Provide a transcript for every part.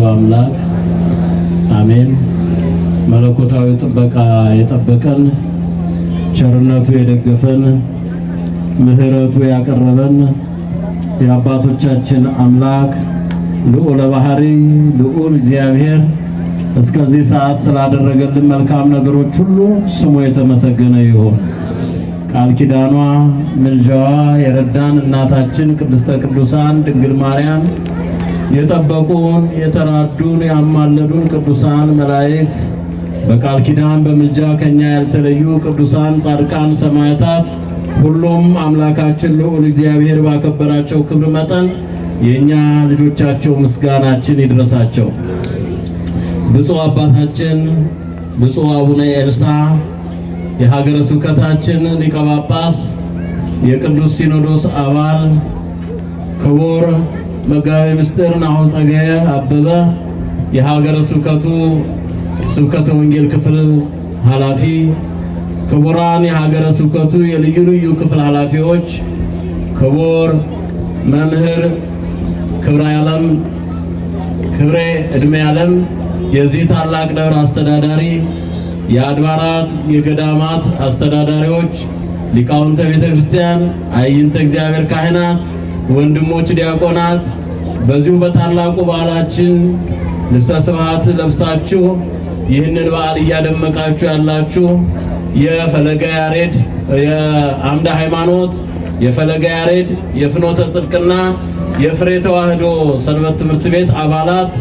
አምላክ አሜን። መለኮታዊ ጥበቃ የጠበቀን ቸርነቱ የደገፈን ምህረቱ ያቀረበን የአባቶቻችን አምላክ ልዑለ ባህሪ ልዑል እግዚአብሔር እስከዚህ ሰዓት ስላደረገልን መልካም ነገሮች ሁሉ ስሙ የተመሰገነ ይሁን። ቃል ኪዳኗ ምልጃዋ የረዳን እናታችን ቅድስተ ቅዱሳን ድንግል ማርያም የጠበቁን የተራዱን ያማለዱን ቅዱሳን መላእክት በቃል ኪዳን በምልጃ ከኛ ያልተለዩ ቅዱሳን ጻድቃን ሰማዕታት ሁሉም አምላካችን ልዑል እግዚአብሔር ባከበራቸው ክብር መጠን የኛ ልጆቻቸው ምስጋናችን ይድረሳቸው። ብፁዕ አባታችን ብፁዕ አቡነ ኤልሳ የሀገረ ስብከታችን ሊቀ ጳጳስ የቅዱስ ሲኖዶስ አባል ክቡር መጋቤ ምስጢር ናሁጸገየ አበበ የሀገረ ስብከቱ ስብከተ ወንጌል ክፍል ኃላፊ፣ ክቡራን የሀገረ ስብከቱ የልዩ ልዩ ክፍል ኃላፊዎች፣ ክቡር መምህር ክብሬ እድሜ ዓለም የዚህ ታላቅ ደብር አስተዳዳሪ፣ የአድባራት የገዳማት አስተዳዳሪዎች፣ ሊቃውንተ ቤተ ክርስቲያን፣ አይንተ እግዚአብሔር ካህናት፣ ወንድሞች ዲያቆናት በዚሁ በታላቁ በዓላችን ልብሰ ስብሐት ለብሳችሁ ይህንን በዓል እያደመቃችሁ ያላችሁ የፈለገ ያሬድ የአምደ ሃይማኖት የፈለገ ያሬድ የፍኖተ ጽድቅና የፍሬ ተዋህዶ ሰንበት ትምህርት ቤት አባላት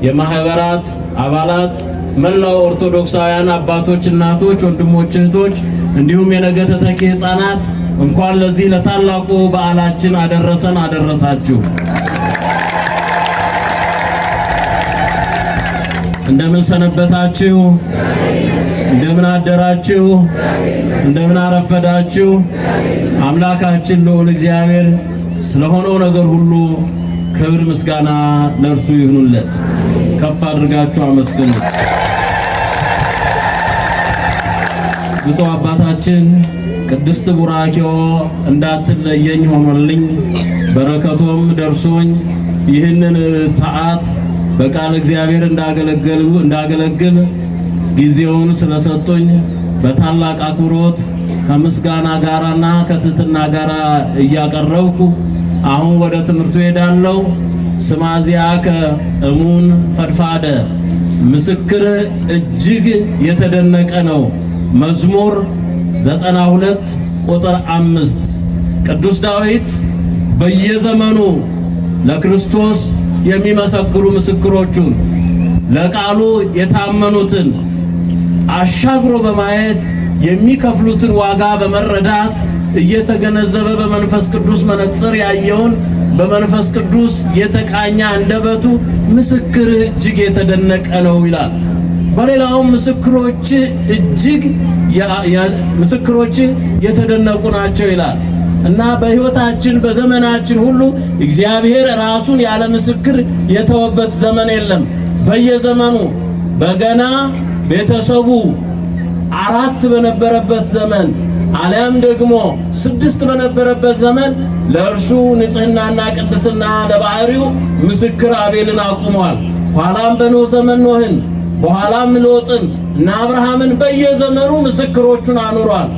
የማህበራት አባላት መላው ኦርቶዶክሳውያን አባቶች፣ እናቶች፣ ወንድሞች፣ እህቶች እንዲሁም የነገ ተተኪ ሕፃናት እንኳን ለዚህ ለታላቁ በዓላችን አደረሰን አደረሳችሁ። እንደምን ሰነበታችሁ? እንደምን አደራችሁ? እንደምን አረፈዳችሁ? አምላካችን ልዑል እግዚአብሔር ስለሆነው ነገር ሁሉ ክብር ምስጋና ለእርሱ ይሁንለት። ከፍ አድርጋችሁ አመስግኑት። ብፁዕ አባታችን ቅድስት ቡራኬዎ እንዳትለየኝ ሆኖልኝ በረከቶም ደርሶኝ ይህንን ሰዓት በቃል እግዚአብሔር እንዳገለግል ጊዜውን ስለሰጡኝ በታላቅ አክብሮት ከምስጋና ጋራና ከትህትና ጋራ እያቀረብኩ አሁን ወደ ትምህርቱ ሄዳለሁ። ስማዚያከ እሙን ፈድፋደ ምስክር እጅግ የተደነቀ ነው። መዝሙር 92 ቁጥር 5 ቅዱስ ዳዊት በየዘመኑ ለክርስቶስ የሚመሰክሩ ምስክሮቹን ለቃሉ የታመኑትን አሻግሮ በማየት የሚከፍሉትን ዋጋ በመረዳት እየተገነዘበ በመንፈስ ቅዱስ መነጽር ያየውን በመንፈስ ቅዱስ የተቃኘ አንደበቱ ምስክር እጅግ የተደነቀ ነው ይላል። በሌላውም ምስክሮች የተደነቁ ናቸው ይላል እና በሕይወታችን በዘመናችን ሁሉ እግዚአብሔር ራሱን ያለ ምስክር የተወበት ዘመን የለም። በየዘመኑ በገና ቤተሰቡ 4 በነበረበት ዘመን አልያም ደግሞ 6 በነበረበት ዘመን ለእርሱ ንጽህናና ቅድስና ለባህሪው ምስክር አቤልን አቁሟል። ኋላም በኖህ ዘመን ኖህን፣ በኋላም ሎጥን እና አብርሃምን በየዘመኑ ምስክሮቹን አኑሯል።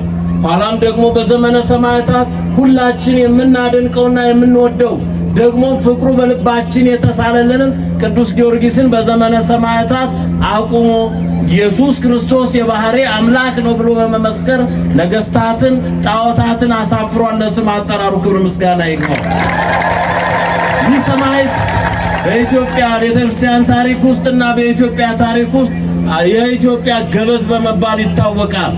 ኋላም ደግሞ በዘመነ ሰማዕታት ሁላችን የምናደንቀውና የምንወደው ደግሞ ፍቅሩ በልባችን የተሳለልንን ቅዱስ ጊዮርጊስን በዘመነ ሰማዕታት አቁሞ ኢየሱስ ክርስቶስ የባህሪ አምላክ ነው ብሎ በመመስከር ነገስታትን ጣዖታትን አሳፍሯል። ለስም አጠራሩ ክብር ምስጋና ይግባው። ይህ ሰማዕት በኢትዮጵያ ቤተክርስቲያን ታሪክ ውስጥና በኢትዮጵያ ታሪክ ውስጥ የኢትዮጵያ ገበዝ በመባል ይታወቃል።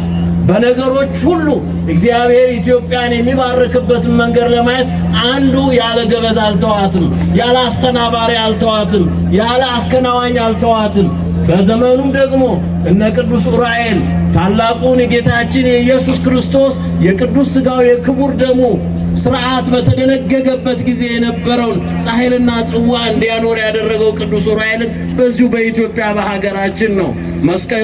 በነገሮች ሁሉ እግዚአብሔር ኢትዮጵያን የሚባርክበትን መንገድ ለማየት አንዱ ያለ ገበዝ አልተዋትም፣ ያለ አስተናባሪ አልተዋትም፣ ያለ አከናዋኝ አልተዋትም። በዘመኑም ደግሞ እነ ቅዱስ ዑራኤል ታላቁን የጌታችን የኢየሱስ ክርስቶስ የቅዱስ ሥጋው የክቡር ደሙ ስርዓት በተደነገገበት ጊዜ የነበረውን ጻሕልና ጽዋ እንዲያኖር ያደረገው ቅዱስ ዑራኤልን በዚሁ በኢትዮጵያ በሀገራችን ነው።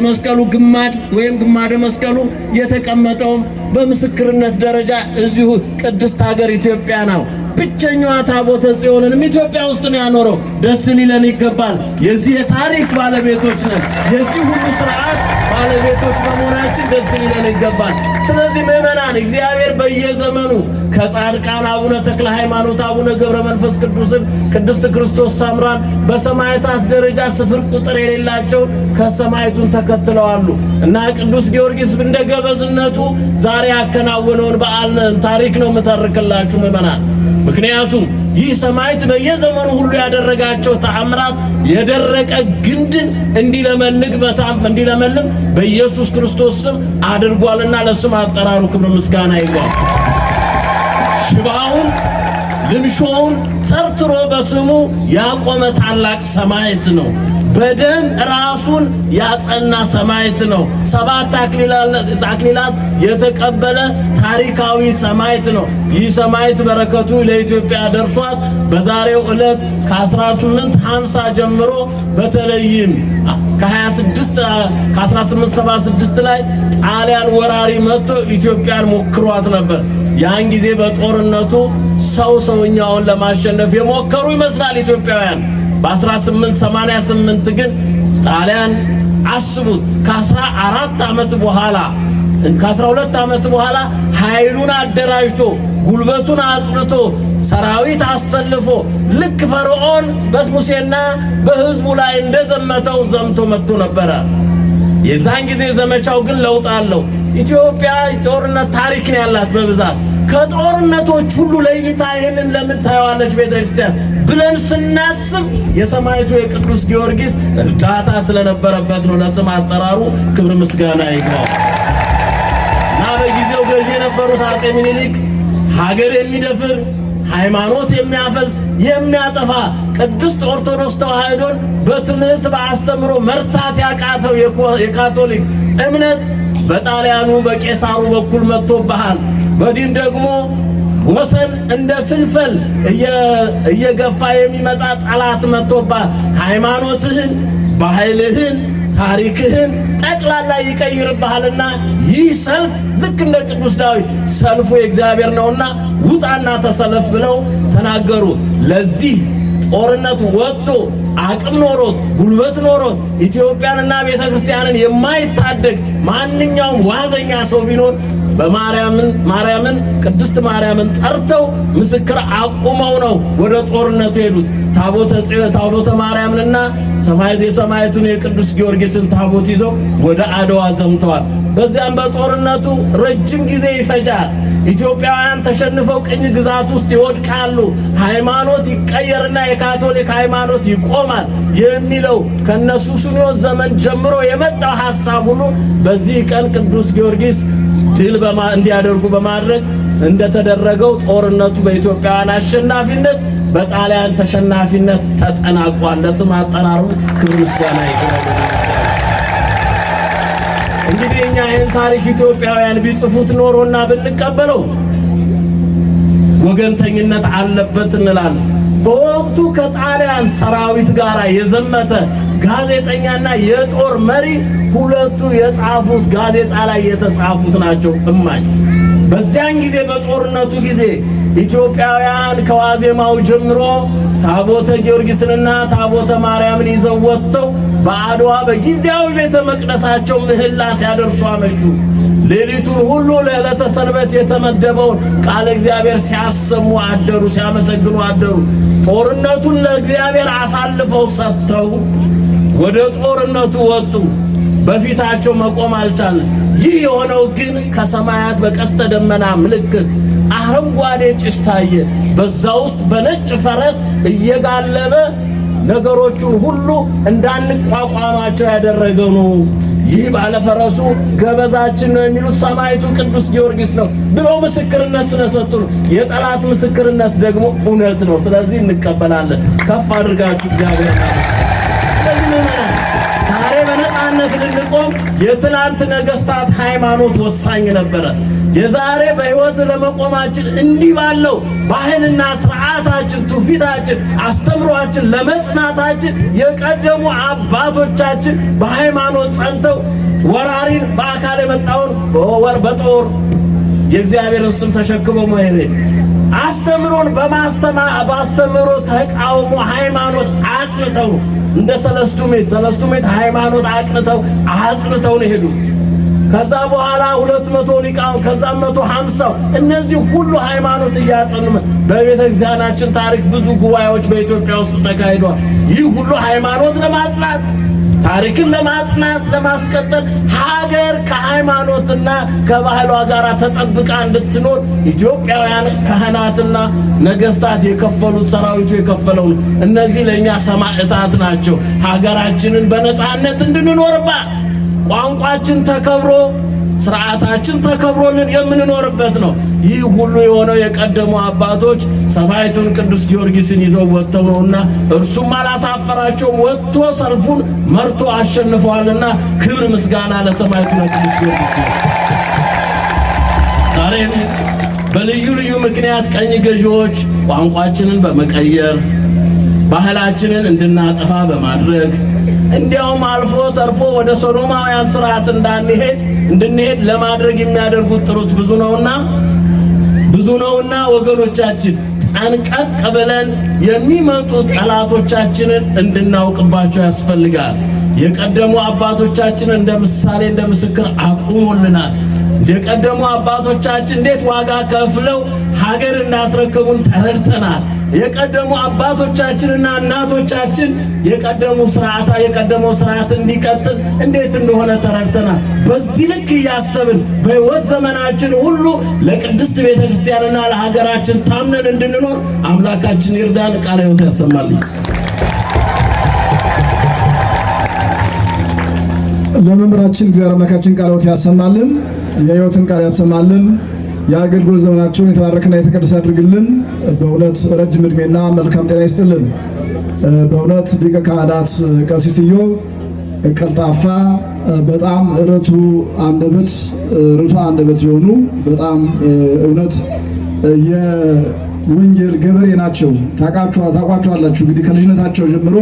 መስቀሉ ግማድ ወይም ግማደ መስቀሉ የተቀመጠውም በምስክርነት ደረጃ እዚሁ ቅድስት ሀገር ኢትዮጵያ ነው። ብቸኛዋ ታቦተ ጽዮንንም ኢትዮጵያ ውስጥ ነው ያኖረው። ደስ ሊለን ይገባል። የዚህ የታሪክ ባለቤቶች ነን። የዚህ ሁሉ ስርዓት ባለቤቶች በመሆናችን ደስ ሊለን ይገባል። ስለዚህ ምእመናን እግዚአብሔር በየዘመኑ ከጻድቃን አቡነ ተክለ ሃይማኖት፣ አቡነ ገብረ መንፈስ ቅዱስን፣ ቅድስት ክርስቶስ ሰምራን በሰማዕታት ደረጃ ስፍር ቁጥር የሌላቸው ከሰማዕቱን ተከትለዋሉ እና ቅዱስ ጊዮርጊስ እንደ ገበዝነቱ ዛሬ ያከናወነውን በዓል ታሪክ ነው የምተርክላችሁ ምእመናን። ምክንያቱም ይህ ሰማዕት በየዘመኑ ሁሉ ያደረጋቸው ተአምራት የደረቀ ግንድን እንዲለመልም በኢየሱስ ክርስቶስ ስም አድርጓልና ለስም አጠራሩ ክብር ምስጋና ይግባው። ሽባውን ልምሾውን ተርትሮ በስሙ ያቆመ ታላቅ ሰማዕት ነው። በደም ራሱን ያጸና ሰማዕት ነው። 7 አክሊላት የተቀበለ ታሪካዊ ሰማዕት ነው። ይህ ሰማዕት በረከቱ ለኢትዮጵያ ደርሷት በዛሬው ዕለት ከ1850 ጀምሮ በተለይም ከ1876 ላይ ጣሊያን ወራሪ መጥቶ ኢትዮጵያን ሞክሯት ነበር። ያን ጊዜ በጦርነቱ ሰውኛውን ለማሸነፍ የሞከሩ ይመስላል ኢትዮጵያውያን። በ1888 ግን ጣሊያን አስቡት ከ12 ዓመት በኋላ ኃይሉን አደራጅቶ ጉልበቱን አጽንቶ ሰራዊት አሰልፎ ልክ ፈርዖን በሙሴና በሕዝቡ ላይ እንደዘመተው ዘምቶ መጥቶ ነበረ። የዛን ጊዜ ዘመቻው ግን ለውጥ አለው። ኢትዮጵያ ጦርነት ታሪክ ነው ያላት በብዛት። ከጦርነቶች ሁሉ ለይታ ይህንን ለምን ታየዋለች ቤተክርስቲያን ብለን ስናስብ የሰማዕቱ የቅዱስ ጊዮርጊስ እርዳታ ስለነበረበት ነው። ለስም አጠራሩ ክብር ምስጋና ይግባው እና በጊዜው ገዢ የነበሩት አፄ ምኒልክ ሀገር የሚደፍር ሃይማኖት የሚያፈልስ የሚያጠፋ ቅድስት ኦርቶዶክስ ተዋሕዶን በትምህርት በአስተምሮ መርታት ያቃተው የካቶሊክ እምነት በጣሊያኑ በቄሳሩ በኩል መጥቶብሃል፣ በዲን ደግሞ ወሰን እንደ ፍልፈል እየገፋ የሚመጣ ጠላት መጥቶብሃል፣ ሃይማኖትህን ባህልህን ታሪክህን ጠቅላላ ይቀይርብሃልና ይህ ሰልፍ ልክ እንደ ቅዱስ ዳዊት ሰልፉ የእግዚአብሔር ነውና ውጣና ተሰለፍ ብለው ተናገሩ። ለዚህ ጦርነት ወጥቶ አቅም ኖሮት ጉልበት ኖሮት ኢትዮጵያንና ቤተክርስቲያንን የማይታደግ ማንኛውም ዋዘኛ ሰው ቢኖር ማርያምን ቅድስት ማርያምን ጠርተው ምስክር አቁመው ነው ወደ ጦርነቱ ሄዱት። ታቦተ ማርያምንና የሰማዕቱን የቅዱስ ጊዮርጊስን ታቦት ይዘው ወደ አድዋ ዘምተዋል። በዚያም በጦርነቱ ረጅም ጊዜ ይፈጃል። ኢትዮጵያውያን ተሸንፈው ቅኝ ግዛት ውስጥ ይወድቃሉ። ሃይማኖት ይቀየርና የካቶሊክ ሃይማኖት ይቆማል የሚለው ከነሱስንዮስ ዘመን ጀምሮ የመጣው ሐሳብ ሁሉ በዚህ ቀን ቅዱስ ጊዮርጊስ ድል እንዲያደርጉ በማድረግ እንደተደረገው ጦርነቱ በኢትዮጵያውያን አሸናፊነት በጣሊያን ተሸናፊነት ተጠናቋል። ለስም አጠራሩ ክብር ምስጋና ይግባው። እንግዲህ እኛ ይህን ታሪክ ኢትዮጵያውያን ቢጽፉት ኖሮና ብንቀበለው ወገንተኝነት አለበት እንላለን። በወቅቱ ከጣሊያን ሰራዊት ጋር የዘመተ ጋዜጠኛና የጦር መሪ ሁለቱ የጻፉት ጋዜጣ ላይ የተጻፉት ናቸው እማኝ። በዚያን ጊዜ በጦርነቱ ጊዜ ኢትዮጵያውያን ከዋዜማው ጀምሮ ታቦተ ጊዮርጊስንና ታቦተ ማርያምን ይዘው ወጥተው በአድዋ በጊዜያዊ ቤተ መቅደሳቸው ምህላ ሲያደርሱ አመሹ። ሌሊቱን ሁሉ ለዕለተ ሰንበት የተመደበውን ቃለ እግዚአብሔር ሲያሰሙ አደሩ፣ ሲያመሰግኑ አደሩ። ጦርነቱን ለእግዚአብሔር አሳልፈው ሰጥተው ወደ ጦርነቱ ወጡ። በፊታቸው መቆም አልቻለም። ይህ የሆነው ግን ከሰማያት በቀስተ ደመና ምልክት አረንጓዴ ጭስ ታየ። በዛ ውስጥ በነጭ ፈረስ እየጋለበ ነገሮቹን ሁሉ እንዳንቋቋማቸው ያደረገው ነው። ይህ ባለፈረሱ ገበዛችን ነው የሚሉት ሰማዕቱ ቅዱስ ጊዮርጊስ ነው ብለው ምስክርነት ስለሰጡ ነው። የጠላት ምስክርነት ደግሞ እውነት ነው። ስለዚህ እንቀበላለን። ከፍ አድርጋችሁ እግዚአብሔር ማለት ስለዚህ ምእመናን ዛሬ በነጻነት ልንቆም የትላንት ነገስታት ሃይማኖት ወሳኝ ነበረ። የዛሬ በሕይወት ለመቆማችን እንዲህ ባለው ባህልና ስርዓታችን፣ ትውፊታችን፣ አስተምሯችን ለመጽናታችን የቀደሙ አባቶቻችን በሃይማኖት ጸንተው ወራሪን በአካል የመጣውን በጦር የእግዚአብሔርን ስም ተሸክመው መሄድ አስተምሮን በአስተምሮ ተቃውሞ ሃይማኖት አጽንተው ነው። እንደ ሰለስቱ ምዕት ሃይማኖት አጽንተው ነው የሄዱት። ከዛ በኋላ 200 ሊቃውንት ከዛም 150 እነዚህ ሁሉ ሃይማኖት እያጸኑ በቤተ ክርስቲያናችን ታሪክ ብዙ ጉባኤዎች በኢትዮጵያ ውስጥ ተካሂደዋል። ይህ ሁሉ ሃይማኖት ለማጽናት ታሪክን ለማጽናት ለማስቀጠል ሀገር ከሃይማኖትና ከባህሏ ጋር ተጠብቃ እንድትኖር ኢትዮጵያውያን ካህናትና ነገስታት የከፈሉት ሰራዊቱ የከፈለው ነው። እነዚህ ለኛ ሰማዕታት ናቸው። ሀገራችንን በነጻነት እንድንኖርባት ቋንቋችን ተከብሮ ስርዓታችን ተከብሮልን የምንኖርበት ነው። ይህ ሁሉ የሆነው የቀደሙ አባቶች ሰማዕቱን ቅዱስ ጊዮርጊስን ይዘው ወጥተው ነውና እርሱም አላሳፈራቸውም። ወጥቶ ሰልፉን መርቶ አሸንፈዋልና ክብር ምስጋና ለሰማዕቱ ቅዱስ ጊዮርጊስ። ዛሬም በልዩ ልዩ ምክንያት ቀኝ ገዢዎች ቋንቋችንን በመቀየር ባህላችንን እንድናጠፋ በማድረግ እንዲያውም አልፎ ተርፎ ወደ ሶዶማውያን ስርዓት እንድንሄድ ለማድረግ የሚያደርጉት ጥረት ብዙ ነውና ወገኖቻችን ጠንቀቅ ብለን የሚመጡ ጠላቶቻችንን እንድናውቅባቸው ያስፈልጋል። የቀደሙ አባቶቻችን እንደ ምሳሌ እንደ ምስክር አቁሞልናል። የቀደሙ አባቶቻችን እንዴት ዋጋ ከፍለው ሀገር እንዳስረከቡን ተረድተናል። የቀደሙ አባቶቻችንና እናቶቻችን የቀደመው ስርዓት እንዲቀጥል እንዴት እንደሆነ ተረድተናል። በዚህ ልክ እያሰብን በሕይወት ዘመናችን ሁሉ ለቅድስት ቤተክርስቲያንና ለሀገራችን ታምነን እንድንኖር አምላካችን ይርዳን። ቃለ ሕይወት ያሰማልኝ። ለመምህራችን እግዚአብሔር አምላካችን ቃለ ሕይወት ያሰማልን፣ የሕይወትን ቃል ያሰማልን። የአገልግሎት ዘመናቸውን የተባረከና የተቀደሰ አድርግልን። በእውነት ረጅም ዕድሜና መልካም ጤና ይስጥልን። በእውነት ሊቀ ካህናት ቀሲስ ኢዮብ ቀልጣፋ፣ በጣም ርቱዕ አንደበት የሆኑ በጣም እውነት የወንጌል ገበሬ ናቸው። ታውቋቸዋላችሁ እንግዲህ ከልጅነታቸው ጀምሮ